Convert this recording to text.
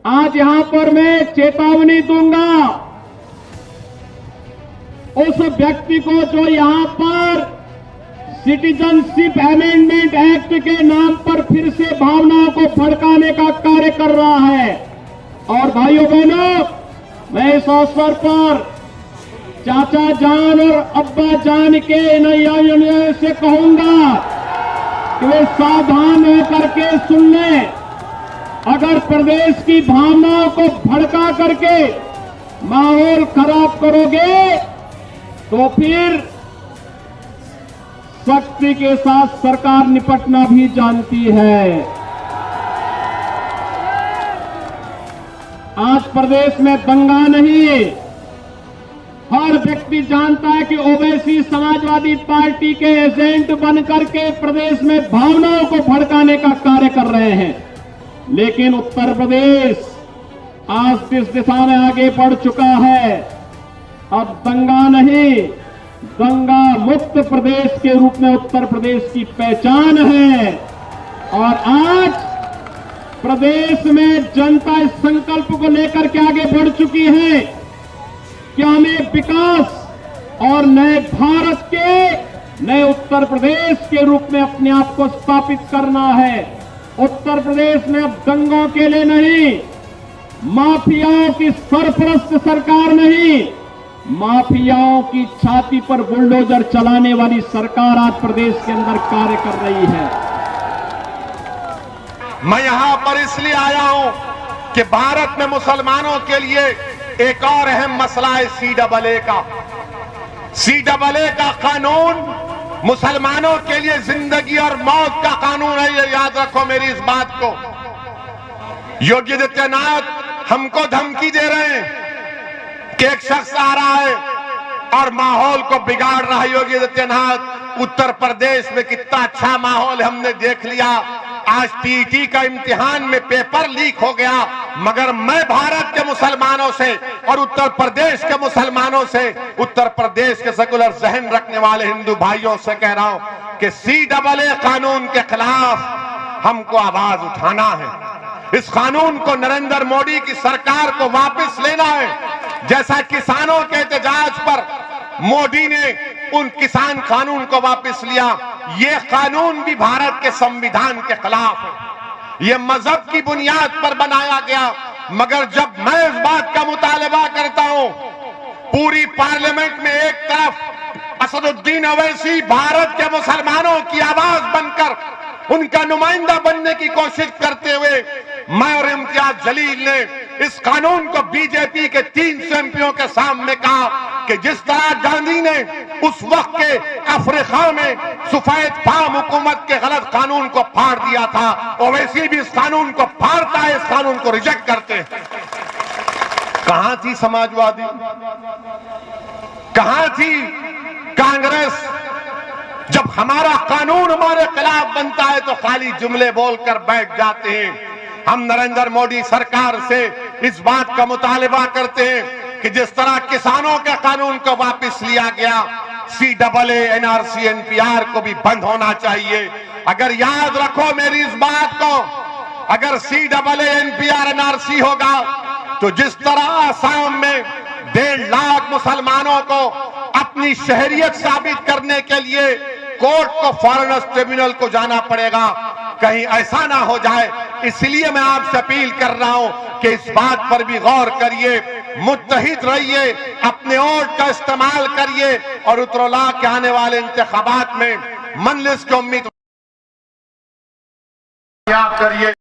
आज यहां पर मैं चेतावनी दूंगा उस व्यक्ति को जो यहां पर सिटीजनशिप अमेंडमेंट एक्ट के नाम पर फिर से भावनाओं को भड़काने का कार्य कर रहा है। और भाइयों बहनों, मैं इस अवसर पर चाचा जान और अब्बा जान के नैया से कहूंगा कि वे सावधान होकर के सुन लें। अगर प्रदेश की भावनाओं को भड़का करके माहौल खराब करोगे तो फिर सख्ती के साथ सरकार निपटना भी जानती है। आज प्रदेश में दंगा नहीं, हर व्यक्ति जानता है कि ओवैसी समाजवादी पार्टी के एजेंट बनकर के प्रदेश में भावनाओं को भड़काने का कार्य कर रहे हैं। लेकिन उत्तर प्रदेश आज इस दिशा में आगे बढ़ चुका है। अब दंगा नहीं, दंगा मुक्त प्रदेश के रूप में उत्तर प्रदेश की पहचान है। और आज प्रदेश में जनता इस संकल्प को लेकर के आगे बढ़ चुकी है कि हमें विकास और नए भारत के, नए उत्तर प्रदेश के रूप में अपने आप को स्थापित करना है। उत्तर प्रदेश में अब दंगों के लिए नहीं, माफियाओं की सरपरस्त सरकार नहीं, माफियाओं की छाती पर बुलडोजर चलाने वाली सरकार आज प्रदेश के अंदर कार्य कर रही है। मैं यहां पर इसलिए आया हूं कि भारत में मुसलमानों के लिए एक और अहम मसला है CAA का। CAA का कानून मुसलमानों के लिए जिंदगी और मौत का कानून है। ये याद रखो मेरी इस बात को। योगी आदित्यनाथ हमको धमकी दे रहे हैं कि एक शख्स आ रहा है और माहौल को बिगाड़ रहा है। योगी आदित्यनाथ, उत्तर प्रदेश में कितना अच्छा माहौल हमने देख लिया। आज टीटी का इम्तिहान में पेपर लीक हो गया, मगर मैं भारत के मुसलमानों से और उत्तर प्रदेश के मुसलमानों से, उत्तर प्रदेश के सेकुलर जहन रखने वाले हिंदू भाइयों से कह रहा हूं कि CAA कानून के खिलाफ हमको आवाज उठाना है। इस कानून को नरेंद्र मोदी की सरकार को वापस लेना है। जैसा किसानों के एहतजाज पर मोदी ने उन किसान कानून को वापस लिया, ये कानून भी भारत के संविधान के खिलाफ है। ये मजहब की बुनियाद पर बनाया गया। मगर जब मैं इस बात का मुतालबा करता हूं, पूरी पार्लियामेंट में एक तरफ असदुद्दीन ओवैसी भारत के मुसलमानों की आवाज बनकर उनका नुमाइंदा बनने की कोशिश करते हुए, मैं और इम्तियाज जलील ने इस कानून को बीजेपी के 300 एमपीओं के सामने कहा कि जिस तरह गांधी ने उस वक्त के अफ्रीका में सफेद फार्म हुकूमत के गलत कानून को फाड़ दिया था, ओवैसी भी इस कानून को फाड़ता है, इस कानून को रिजेक्ट करते हैं। कहां थी समाजवादी, कहां थी कांग्रेस? जब हमारा कानून हमारे खिलाफ बनता है तो खाली जुमले बोलकर बैठ जाते हैं। हम नरेंद्र मोदी सरकार से इस बात का मुतालबा करते हैं कि जिस तरह किसानों के कानून को वापस लिया गया, CAA, NRC, NPR को भी बंद होना चाहिए। अगर याद रखो मेरी इस बात को, अगर CAA, NPR, NRC होगा तो जिस तरह आसाम में 1.5 लाख मुसलमानों को अपनी शहरियत साबित करने के लिए कोर्ट को, फॉरेनर्स ट्रिब्यूनल को जाना पड़ेगा, कहीं ऐसा ना हो जाए। इसलिए मैं आपसे अपील कर रहा हूं कि इस बात पर भी गौर करिए, मुत्तहिद रहिए, अपने वोट का इस्तेमाल करिए और उत्तरला के आने वाले इंतखाबात में मंजलिस की उम्मीद करिए।